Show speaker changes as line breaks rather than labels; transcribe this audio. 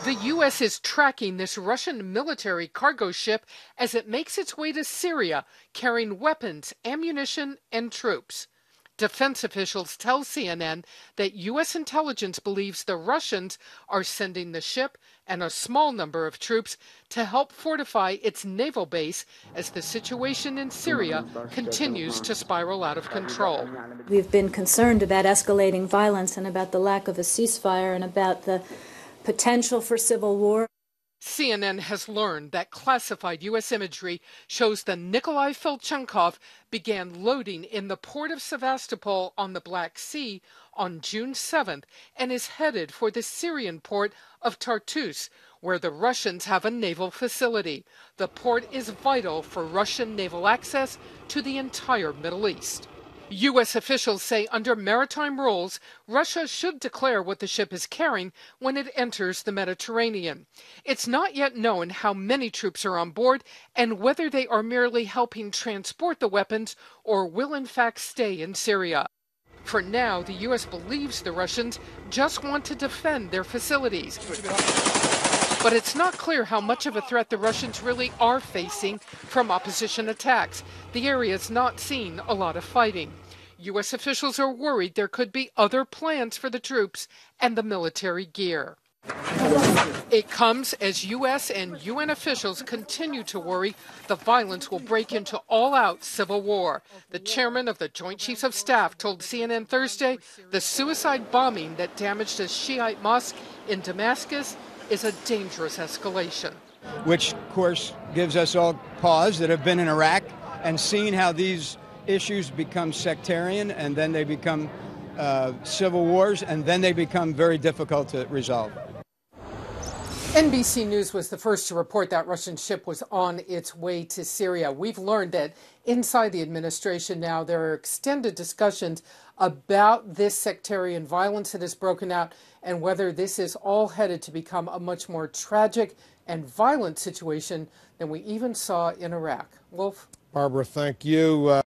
The U.S. is tracking this Russian military cargo ship as it makes its way to Syria, carrying weapons, ammunition, and troops. Defense officials tell CNN that U.S. intelligence believes the Russians are sending the ship and a small number of troops to help fortify its naval base as the situation in Syria continues to spiral out of control.
We've been concerned about escalating violence and about the lack of a ceasefire and about the potential for civil war.
CNN has learned that classified U.S. imagery shows the Nikolay Filchenkov began loading in the port of Sevastapol on the Black Sea on June 7th and is headed for the Syrian port of Tartus, where the Russians have a naval facility. The port is vital for Russian naval access to the entire Middle East. U.S. officials say under maritime rules, Russia should declare what the ship is carrying when it enters the Mediterranean. It's not yet known how many troops are on board and whether they are merely helping transport the weapons or will in fact stay in Syria. For now, the U.S. believes the Russians just want to defend their facilities. But it's not clear how much of a threat the Russians really are facing from opposition attacks. The area's not seen a lot of fighting. U.S. officials are worried there could be other plans for the troops and the military gear. It comes as U.S. and UN officials continue to worry the violence will break into all-out civil war. The chairman of the Joint Chiefs of Staff told CNN Thursday the suicide bombing that damaged a Shiite mosque in Damascus is a dangerous escalation.
Which, of course, gives us all pause that have been in Iraq and seen how these issues become sectarian and then they become civil wars and then they become very difficult to resolve.
NBC News was the first to report that Russian ship was on its way to Syria. We've learned that inside the administration now there are extended discussions about this sectarian violence that has broken out and whether this is all headed to become a much more tragic and violent situation than we even saw in Iraq. Wolf?
Barbara, thank you.